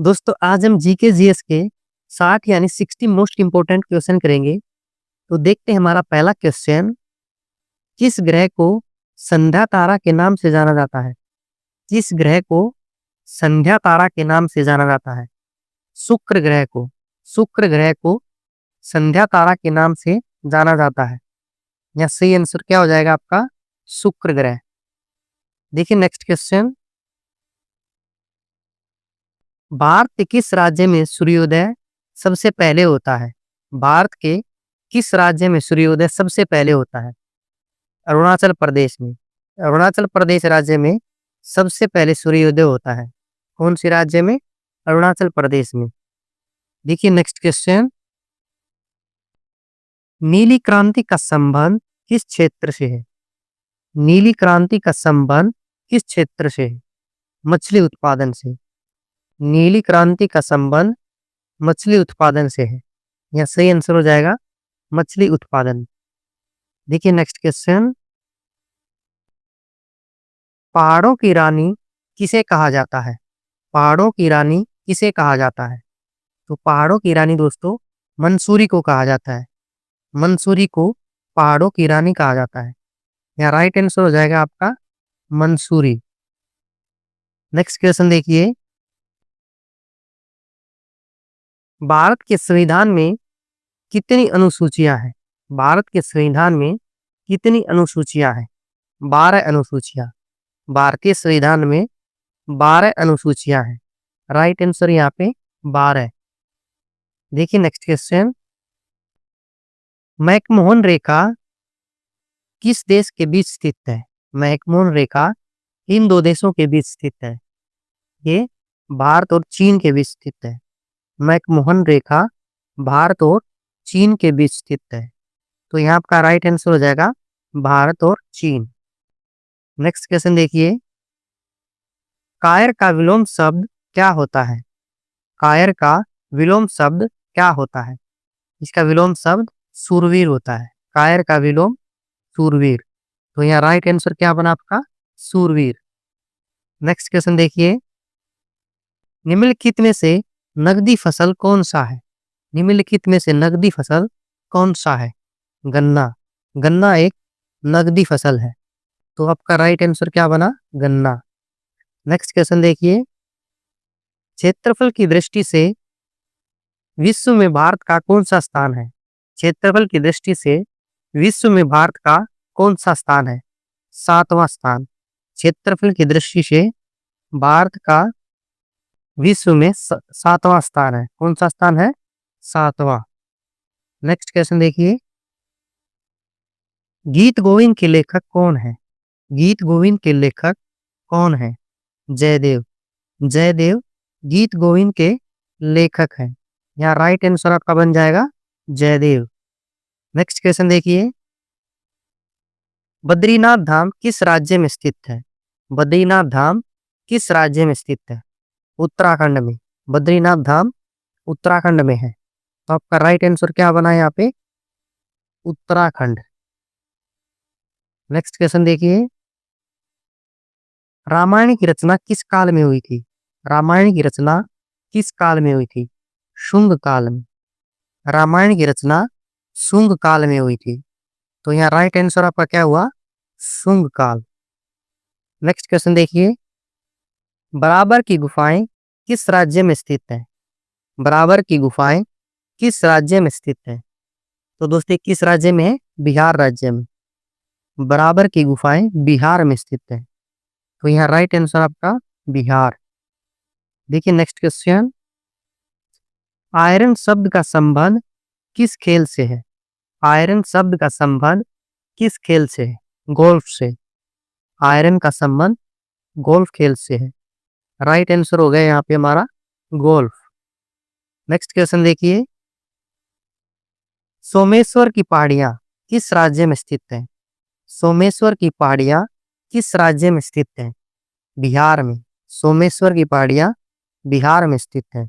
दोस्तों आज हम जीके जीएस के 60 यानी 60 मोस्ट इंपोर्टेंट क्वेश्चन करेंगे। तो देखते हैं हमारा पहला क्वेश्चन। किस ग्रह को संध्या तारा के नाम से जाना जाता है? किस ग्रह को संध्या तारा के नाम से जाना जाता है? शुक्र ग्रह को संध्या तारा के नाम से जाना जाता है। यहाँ सही आंसर क्या हो जाएगा आपका? शुक्र ग्रह। देखिए नेक्स्ट क्वेश्चन। भारत के किस राज्य में सूर्योदय सबसे पहले होता है? भारत के किस राज्य में सूर्योदय सबसे पहले होता है? अरुणाचल प्रदेश में। अरुणाचल प्रदेश राज्य में सबसे पहले सूर्योदय होता है। कौन से राज्य में? अरुणाचल प्रदेश में। देखिए नेक्स्ट क्वेश्चन। नीली क्रांति का संबंध किस क्षेत्र से है? नीली क्रांति का संबंध किस क्षेत्र से है? मछली उत्पादन से। नीली क्रांति का संबंध मछली उत्पादन से है। यह सही आंसर हो जाएगा मछली उत्पादन। देखिए नेक्स्ट क्वेश्चन। पहाड़ों की रानी किसे कहा जाता है? पहाड़ों की रानी किसे कहा जाता है? तो पहाड़ों की रानी दोस्तों मंसूरी को कहा जाता है। मंसूरी को पहाड़ों की रानी कहा जाता है। यहाँ राइट आंसर हो जाएगा आपका मंसूरी। नेक्स्ट क्वेश्चन देखिए। भारत के संविधान में कितनी अनुसूचियां हैं? भारत के संविधान में कितनी अनुसूचियां हैं? 12 अनुसूचियां। भारतीय संविधान में 12 अनुसूचियां हैं। राइट आंसर यहाँ पे 12। देखिए नेक्स्ट क्वेश्चन। मैकमोहन रेखा किस देश के बीच स्थित है? मैकमोहन रेखा इन दो देशों के बीच स्थित है। ये भारत और चीन के बीच स्थित है। मैकमोहन रेखा भारत और चीन के बीच स्थित है। तो यहाँ आपका राइट आंसर हो जाएगा भारत और चीन। नेक्स्ट क्वेश्चन देखिए। कायर का विलोम शब्द क्या होता है? कायर का विलोम शब्द क्या होता है? इसका विलोम शब्द शूरवीर होता है। कायर का विलोम शूरवीर। तो यहाँ राइट आंसर क्या बना आपका? शूरवीर। नेक्स्ट क्वेश्चन देखिए। निम्नलिखित में से नकदी फसल कौन सा है? निम्नलिखित में से नकदी फसल कौन सा है? गन्ना। गन्ना एक नकदी फसल है। तो आपका राइट आंसर क्या बना? गन्ना। नेक्स्ट क्वेश्चन देखिए। क्षेत्रफल की दृष्टि से विश्व में भारत का कौन सा स्थान है? क्षेत्रफल की दृष्टि से विश्व में भारत का कौन सा स्थान है? 7वां स्थान। क्षेत्रफल की दृष्टि से भारत का विश्व में 7वां स्थान है। कौन सा स्थान है? 7वां। नेक्स्ट क्वेश्चन देखिए। गीत गोविंद के लेखक कौन है? गीत गोविंद के लेखक कौन है? जयदेव। जयदेव गीत गोविंद के लेखक हैं। यहाँ राइट आंसर आपका बन जाएगा जयदेव। नेक्स्ट क्वेश्चन देखिए। बद्रीनाथ धाम किस राज्य में स्थित है? बद्रीनाथ धाम किस राज्य में स्थित है? उत्तराखंड में। बद्रीनाथ धाम उत्तराखंड में है। तो आपका राइट आंसर क्या बना यहाँ पे? उत्तराखंड। नेक्स्ट क्वेश्चन देखिए। रामायण की रचना किस काल में हुई थी? रामायण की रचना किस काल में हुई थी? शुंग काल में। रामायण की रचना शुंग काल में हुई थी। तो यहाँ राइट आंसर आपका क्या हुआ? शुंग काल। नेक्स्ट क्वेश्चन देखिए। बराबर की गुफाएं किस राज्य में स्थित है? बराबर की गुफाएं किस राज्य में स्थित है? तो दोस्तों किस राज्य में है? बिहार राज्य में। बराबर की गुफाएं बिहार में स्थित है। तो यहाँ राइट आंसर आपका बिहार। देखिए नेक्स्ट क्वेश्चन। आयरन शब्द का संबंध किस खेल से है? आयरन शब्द का संबंध किस खेल से है? गोल्फ से। आयरन का संबंध गोल्फ खेल से है। राइट आंसर हो गया यहाँ पे हमारा गोल्फ। नेक्स्ट क्वेश्चन देखिए। सोमेश्वर की पहाड़ियां किस राज्य में स्थित है? सोमेश्वर की पहाड़ियां किस राज्य में स्थित है? बिहार में। सोमेश्वर की पहाड़ियां बिहार में स्थित है।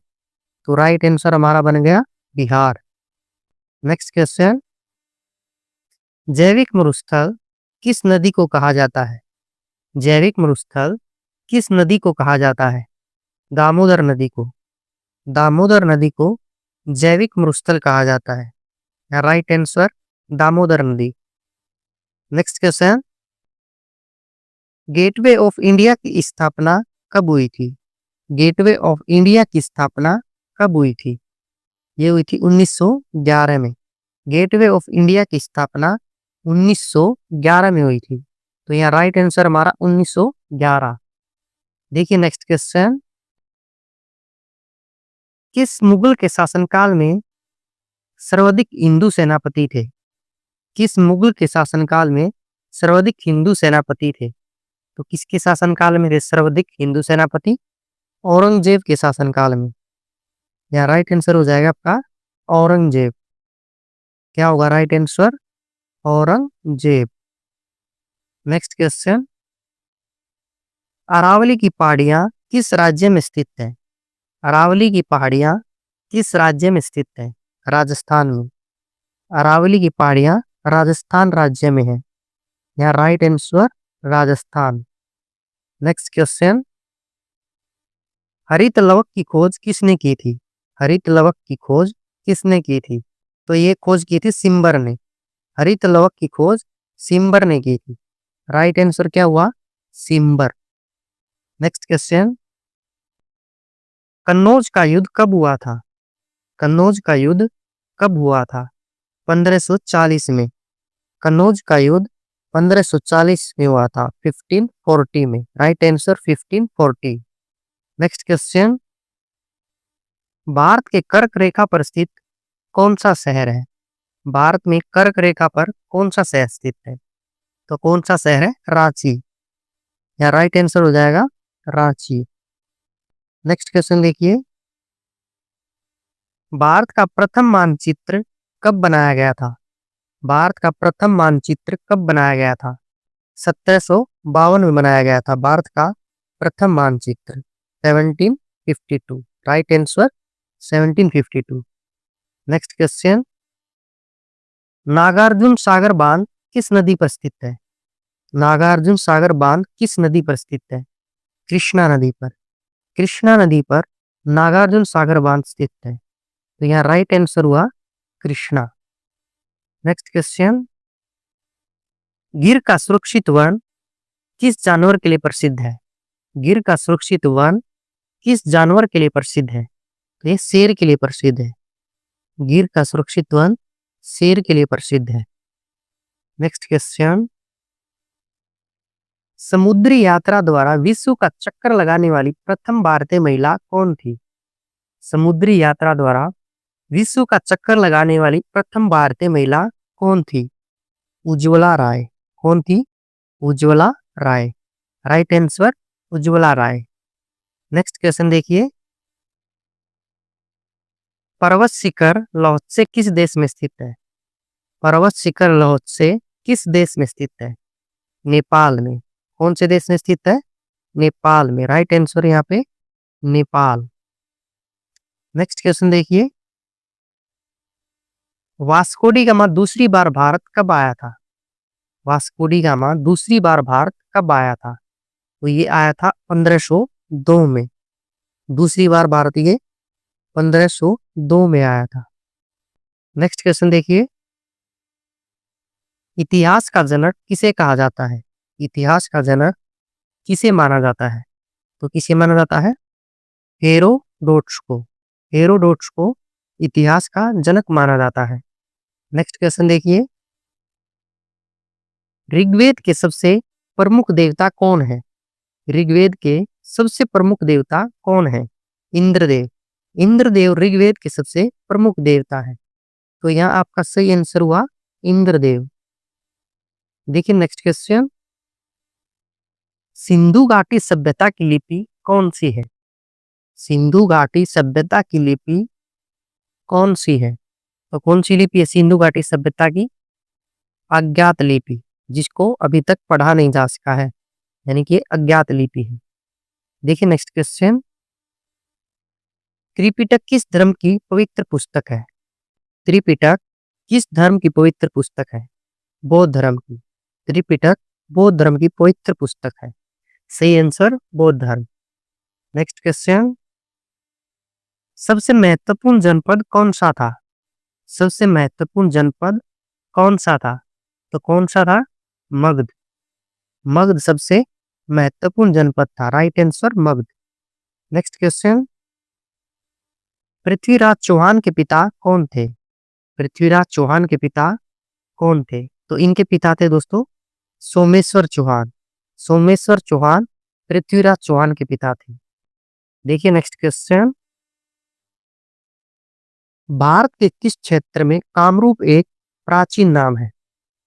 तो राइट आंसर हमारा बन गया बिहार। Next question. जैविक मरुस्थल किस नदी को कहा जाता है? जैविक मरुस्थल किस नदी को कहा जाता है? दामोदर नदी को। दामोदर नदी को जैविक मरुस्थल कहा जाता है। राइट आंसर दामोदर नदी। Next question, gateway of India की स्थापना कब हुई थी? गेटवे ऑफ इंडिया की स्थापना कब हुई थी? ये हुई थी 1911 में। गेटवे ऑफ इंडिया की स्थापना 1911 में हुई थी। तो यहाँ राइट आंसर हमारा 1911। देखिए नेक्स्ट क्वेश्चन, किस मुगल के शासनकाल में सर्वाधिक हिंदू सेनापति थे? किस मुगल के शासनकाल में सर्वाधिक हिंदू सेनापति थे? तो किसके शासनकाल में थे सर्वाधिक हिंदू सेनापति? औरंगजेब के शासनकाल में। यहाँ राइट आंसर हो जाएगा आपका औरंगजेब। क्या होगा right answer? Aurangzeb. Next question, Aravalli की पहाड़ियां किस राज्य में स्थित है? अरावली की पहाड़ियां किस राज्य में स्थित है? राजस्थान में। अरावली की पहाड़ियां राजस्थान राज्य में है। यहाँ right answer Rajasthan. Next question, हरित लवक की खोज किसने की थी? हरित लवक की खोज किसने की थी? तो ये खोज की थी सिम्बर ने। हरित लवक की खोज सिम्बर ने की थी। राइट आंसर क्या हुआ? सिम्बर। नेक्स्ट क्वेश्चन, कन्नौज का युद्ध कब हुआ था? कन्नौज का युद्ध कब हुआ था? 1540 में। कन्नौज का युद्ध 1540 में हुआ था, 1540 में। Right answer 1540। Next question, Bharat के कर्क रेखा पर स्थित कौन सा शहर है? भारत में कर्क रेखा पर कौन सा शहर स्थित है? तो कौन सा शहर है? रांची। या राइट आंसर हो जाएगा रांची। नेक्स्ट क्वेश्चन देखिए, भारत का प्रथम मानचित्र कब बनाया गया था? भारत का प्रथम मानचित्र कब बनाया गया था? 1752 में बनाया गया था भारत का प्रथम मानचित्र, 1752। Right answer 1752। Next question, Nagarjuna Sagar बांध किस नदी पर स्थित है? नागार्जुन सागर बांध किस नदी पर स्थित है? कृष्णा नदी पर। कृष्णा नदी पर नागार्जुन सागर बांध स्थित है। तो यहाँ राइट आंसर हुआ कृष्णा। नेक्स्ट क्वेश्चन, गिर का सुरक्षित वन किस जानवर के लिए प्रसिद्ध है? गिर का सुरक्षित वन किस जानवर के लिए प्रसिद्ध है? तो ये शेर के लिए प्रसिद्ध है। गिर का सुरक्षित वन शेर के लिए प्रसिद्ध है। नेक्स्ट क्वेश्चन, समुद्री यात्रा द्वारा विश्व का चक्कर लगाने वाली प्रथम भारतीय महिला कौन थी? समुद्री यात्रा द्वारा विश्व का चक्कर लगाने वाली प्रथम भारतीय महिला कौन थी? उज्ज्वला राय। कौन थी? उज्ज्वला राय। राइट आंसर उज्ज्वला राय। नेक्स्ट क्वेश्चन देखिए, पर्वत शिखर लौत्से किस देश में स्थित है? पर्वत शिखर लौत्से किस देश में स्थित है? नेपाल में। कौन से देश में स्थित है? नेपाल में। राइट आंसर यहाँ पे नेपाल। नेक्स्ट क्वेश्चन देखिए, वास्को डी गामा दूसरी बार भारत कब आया था? वास्को डी गामा दूसरी बार भारत कब आया था? तो ये आया था 1502 में। दूसरी बार भारत ये 1502 में आया था। नेक्स्ट क्वेश्चन देखिए, इतिहास का जनक किसे कहा जाता है? इतिहास का जनक किसे माना जाता है? तो किसे माना जाता है? हेरोडोटस को। हेरोडोटस को इतिहास का जनक माना जाता है। नेक्स्ट क्वेश्चन देखिए, ऋग्वेद के सबसे प्रमुख देवता कौन है? ऋग्वेद के सबसे प्रमुख देवता कौन है? इंद्रदेव। इंद्रदेव ऋग्वेद के सबसे प्रमुख देवता है। तो यहाँ आपका सही आंसर हुआ इंद्रदेव। देखिए नेक्स्ट क्वेश्चन, सिंधु घाटी सभ्यता की लिपि कौन सी है? सिंधु घाटी सभ्यता की लिपि कौन सी है? तो कौन सी लिपि है सिंधु घाटी सभ्यता की? अज्ञात लिपि, जिसको अभी तक पढ़ा नहीं जा सका है, यानी कि अज्ञात लिपि है। देखिए नेक्स्ट क्वेश्चन, त्रिपिटक किस धर्म की पवित्र पुस्तक है? त्रिपिटक किस धर्म की पवित्र पुस्तक है? बौद्ध धर्म की। त्रिपिटक बौद्ध धर्म की पवित्र पुस्तक है। सही आंसर बौद्ध धर्म। नेक्स्ट क्वेश्चन, सबसे महत्वपूर्ण जनपद कौन सा था? सबसे महत्वपूर्ण जनपद कौन सा था? तो कौन सा था? मगध। मगध सबसे महत्वपूर्ण जनपद था। Right answer Magadh. Next question, Prithviraj Chauhan के पिता कौन थे? पृथ्वीराज चौहान के पिता कौन थे? तो इनके पिता थे दोस्तों सोमेश्वर चौहान। सोमेश्वर चौहान पृथ्वीराज चौहान के पिता थे। देखिए नेक्स्ट क्वेश्चन, भारत के किस क्षेत्र में कामरूप एक प्राचीन नाम है?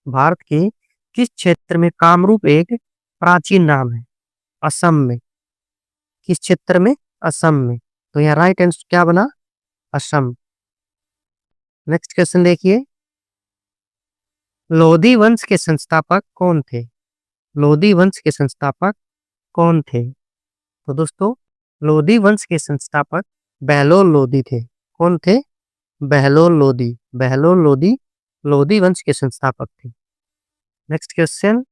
भारत के किस क्षेत्र में कामरूप एक प्राचीन नाम है? असम में। किस क्षेत्र में? असम में। तो यहाँ राइट आंसर क्या बना? असम। नेक्स्ट क्वेश्चन देखिए, लोधी वंश के संस्थापक कौन थे? लोधी वंश के संस्थापक कौन थे? तो दोस्तों लोधी वंश के संस्थापक बहलोल लोधी थे। कौन थे? बहलोल लोधी। बहलोल लोधी लोधी वंश के संस्थापक थे। नेक्स्ट क्वेश्चन,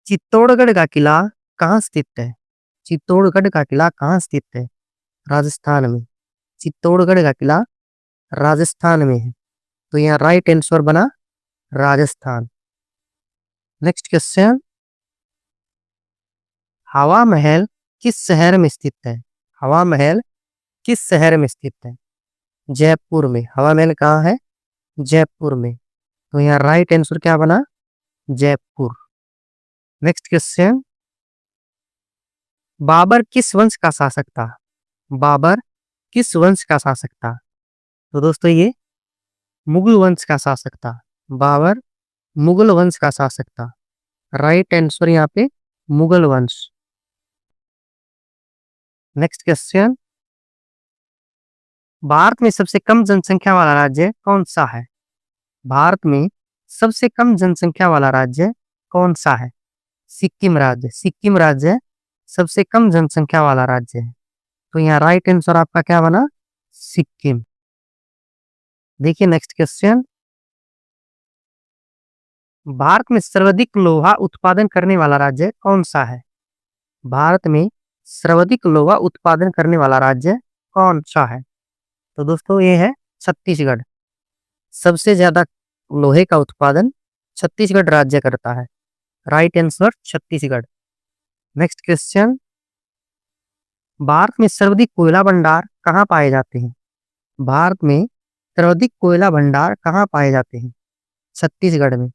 चित्तौड़गढ़ का किला कहाँ स्थित है? चित्तौड़गढ़ का किला कहाँ स्थित है? राजस्थान में। चित्तौड़गढ़ का किला राजस्थान में है। तो यहाँ राइट आंसर बना राजस्थान। नेक्स्ट क्वेश्चन, हवा महल किस शहर में स्थित है? हवा महल किस शहर में स्थित है? जयपुर में। हवा महल कहाँ है? जयपुर में। तो यहाँ राइट आंसर क्या बना? जयपुर। नेक्स्ट क्वेश्चन, बाबर किस वंश का शासक था? बाबर किस वंश का शासक था? तो दोस्तों ये मुगल वंश का शासक था। बाबर मुगल वंश का शासक था। राइट आंसर यहाँ पे मुगल वंश। नेक्स्ट क्वेश्चन, भारत में सबसे कम जनसंख्या वाला राज्य कौन सा है? भारत में सबसे कम जनसंख्या वाला राज्य कौन सा है? सिक्किम राज्य। सिक्किम राज्य सबसे कम जनसंख्या वाला राज्य है। तो यहाँ राइट आंसर आपका क्या बना? सिक्किम। देखिए नेक्स्ट क्वेश्चन, भारत में सर्वाधिक लोहा उत्पादन करने वाला राज्य कौन सा है? भारत में सर्वाधिक लोहा उत्पादन करने वाला राज्य कौन सा है? तो दोस्तों ये है छत्तीसगढ़। सबसे ज्यादा लोहे का उत्पादन छत्तीसगढ़ राज्य करता है। Right answer Chhattisgarh. Next question, Bharat में सर्वाधिक कोयला भंडार कहाँ पाए जाते हैं? भारत में सर्वाधिक कोयला भंडार कहाँ पाए जाते हैं? छत्तीसगढ़ में।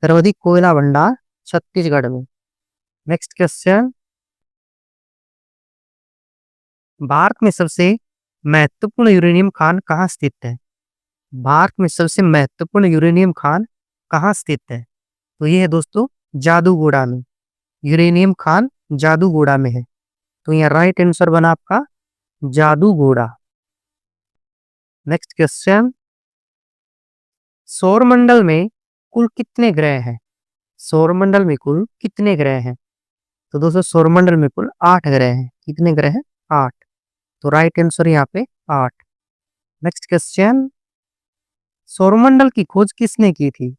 सर्वाधिक कोयला भंडार छत्तीसगढ़ में। नेक्स्ट क्वेश्चन, भारत में सबसे महत्वपूर्ण यूरेनियम खान कहाँ स्थित है? भारत में सबसे महत्वपूर्ण यूरेनियम खान कहाँ स्थित है? तो ये है दोस्तों जादूगोड़ा में। यूरेनियम खान जादूगोड़ा में है। तो यहाँ राइट आंसर बना आपका जादूगोड़ा। नेक्स्ट क्वेश्चन, सौरमंडल में कुल कितने ग्रह हैं? सौरमंडल में कुल कितने ग्रह हैं? तो दोस्तों सौरमंडल में कुल 8 ग्रह हैं। कितने ग्रह हैं? 8। तो राइट आंसर यहाँ पे 8। नेक्स्ट क्वेश्चन, सौरमंडल की खोज किसने की थी?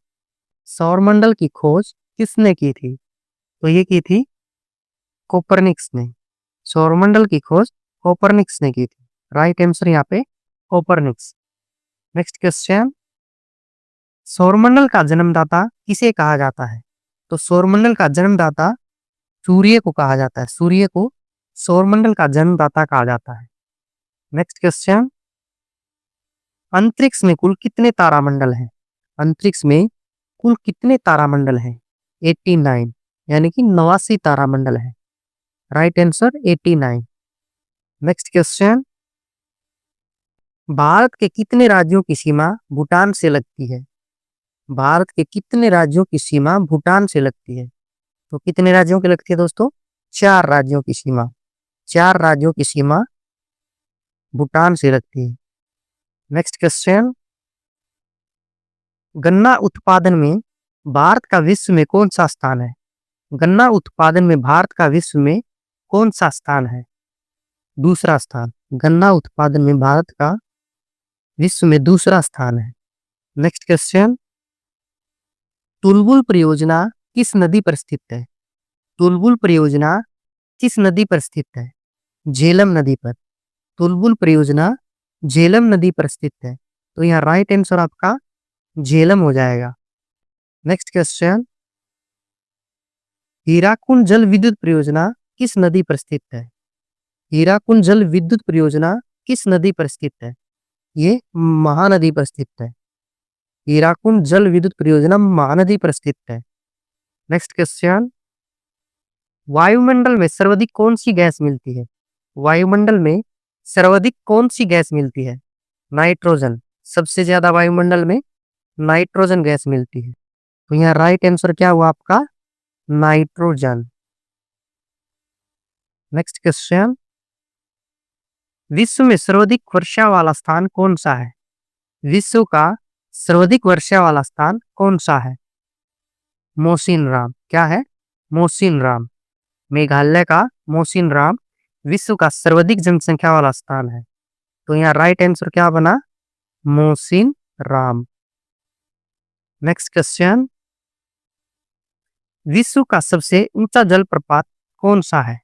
सौरमंडल की खोज किसने की थी? तो ये की थी कोपरनिक्स ने। सौरमंडल की खोज कोपरनिक्स ने की थी। राइट आंसर यहाँ पे कोपरनिक्स। नेक्स्ट क्वेश्चन, सौरमंडल का जन्मदाता किसे कहा जाता है? तो सौरमंडल का जन्मदाता सूर्य को कहा जाता है। सूर्य को सौरमंडल का जन्मदाता कहा जाता है। नेक्स्ट क्वेश्चन, अंतरिक्ष में कुल कितने तारामंडल हैं? अंतरिक्ष में कुल कितने तारामंडल हैं? 89, यानी कि 89 तारामंडल है। Right answer 89। Next question, Bharat के कितने राज्यों की सीमा भूटान से लगती है? भारत के कितने राज्यों की सीमा भूटान से लगती है? तो कितने राज्यों की लगती है दोस्तों? 4 राज्यों की सीमा। 4 राज्यों की सीमा भूटान से लगती है। नेक्स्ट क्वेश्चन, गन्ना उत्पादन में भारत का विश्व में कौन सा स्थान है? गन्ना उत्पादन में भारत का विश्व में कौन सा स्थान है? दूसरा स्थान। गन्ना उत्पादन में भारत का विश्व में दूसरा स्थान है। नेक्स्ट क्वेश्चन, तुलबुल परियोजना किस नदी पर स्थित है? तुलबुल परियोजना किस नदी पर स्थित है? झेलम नदी पर। तुलबुल परियोजना झेलम नदी पर स्थित है। तो यहाँ राइट आंसर आपका झेलम हो जाएगा। नेक्स्ट क्वेश्चन, हीराकुंड जल विद्युत परियोजना किस नदी पर स्थित है? हीराकुंड जल विद्युत परियोजना किस नदी पर स्थित है? ये महानदी पर स्थित है। हीराकुंड जल विद्युत परियोजना महानदी पर स्थित है। नेक्स्ट क्वेश्चन, वायुमंडल में सर्वाधिक कौन सी गैस मिलती है? वायुमंडल में सर्वाधिक कौन सी गैस मिलती है? नाइट्रोजन। सबसे ज्यादा वायुमंडल में नाइट्रोजन गैस मिलती है। तो यहाँ राइट आंसर क्या हुआ आपका? नाइट्रोजन। नेक्स्ट क्वेश्चन, विश्व में सर्वाधिक वर्षा वाला स्थान कौन सा है? विश्व का सर्वाधिक वर्षा वाला स्थान कौन सा है? मोसिनराम। क्या है? मोसिनराम। मेघालय का मोसिनराम विश्व का सर्वाधिक जनसंख्या वाला स्थान है। तो यहाँ राइट आंसर क्या बना? मोसिनराम। नेक्स्ट क्वेश्चन, विश्व का सबसे ऊंचा जलप्रपात कौन सा है?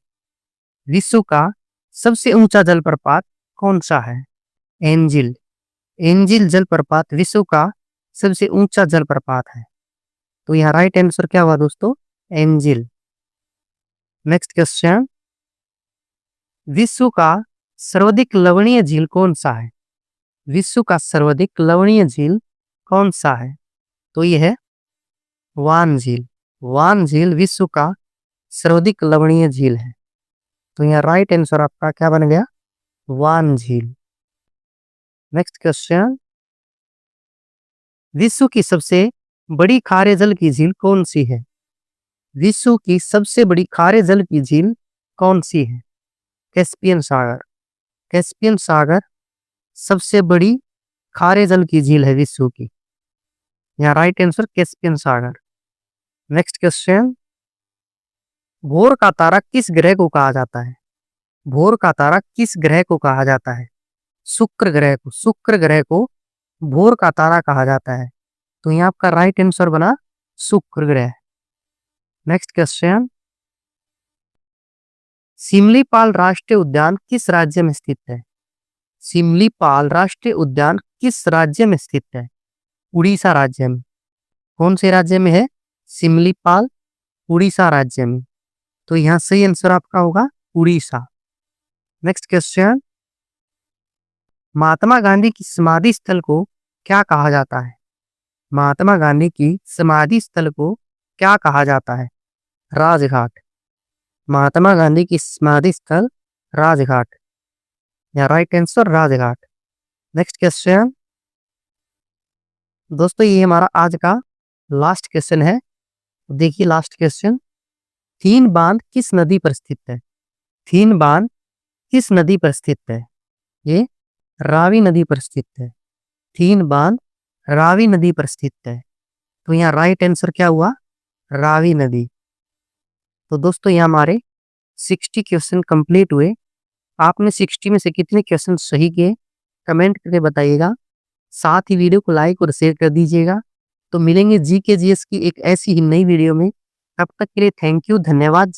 विश्व का सबसे ऊंचा जलप्रपात कौन सा है? एंजिल। एंजिल जलप्रपात विश्व का सबसे ऊंचा जलप्रपात है। तो यहाँ राइट आंसर क्या हुआ दोस्तों? एंजिल। नेक्स्ट क्वेश्चन, विश्व का सर्वाधिक लवणीय झील कौन सा है? विश्व का सर्वाधिक लवणीय झील कौन सा है? तो यह है वान झील। वान झील विश्व का सर्वाधिक लवणीय झील है। तो यहाँ राइट आंसर आपका क्या बन गया? वान झील। नेक्स्ट क्वेश्चन, विश्व की सबसे बड़ी खारे जल की झील कौन सी है? विश्व की सबसे बड़ी खारे जल की झील कौन सी है? कैस्पियन सागर। कैस्पियन सागर सबसे बड़ी खारे जल की झील है विश्व की। यहाँ राइट आंसर कैस्पियन सागर। नेक्स्ट क्वेश्चन, भोर का तारा किस ग्रह को कहा जाता है? भोर का तारा किस ग्रह को कहा जाता है? शुक्र ग्रह को। शुक्र ग्रह को भोर का तारा कहा जाता है। तो यहाँ आपका राइट आंसर बना शुक्र ग्रह। नेक्स्ट क्वेश्चन, सिमलीपाल राष्ट्रीय उद्यान किस राज्य में स्थित है? सिमलीपाल राष्ट्रीय उद्यान किस राज्य में स्थित है? उड़ीसा राज्य में। कौन से राज्य में है? सिमलीपाल उड़ीसा राज्य में। तो यहाँ सही आंसर आपका होगा उड़ीसा। नेक्स्ट क्वेश्चन, महात्मा गांधी की समाधि स्थल को क्या कहा जाता है? महात्मा गांधी की समाधि स्थल को क्या कहा जाता है? राजघाट। महात्मा गांधी की समाधि स्थल राजघाट। या right answer Rajghat. Next question, दोस्तों ये हमारा आज का लास्ट क्वेश्चन है। देखिए लास्ट क्वेश्चन, थीन बांध किस नदी पर स्थित है? थीन बांध किस नदी पर स्थित है? ये रावी नदी पर स्थित है। थीन बांध रावी नदी पर स्थित है। तो यहाँ राइट आंसर क्या हुआ? रावी नदी। तो दोस्तों यहाँ हमारे 60 क्वेश्चन कंप्लीट हुए। आपने 60 में से कितने क्वेश्चन सही किए कमेंट करके बताइएगा। साथ ही वीडियो को लाइक और शेयर कर दीजिएगा। तो मिलेंगे जीके जीएस की एक ऐसी ही नई वीडियो में। तब तक के लिए थैंक यू, धन्यवाद।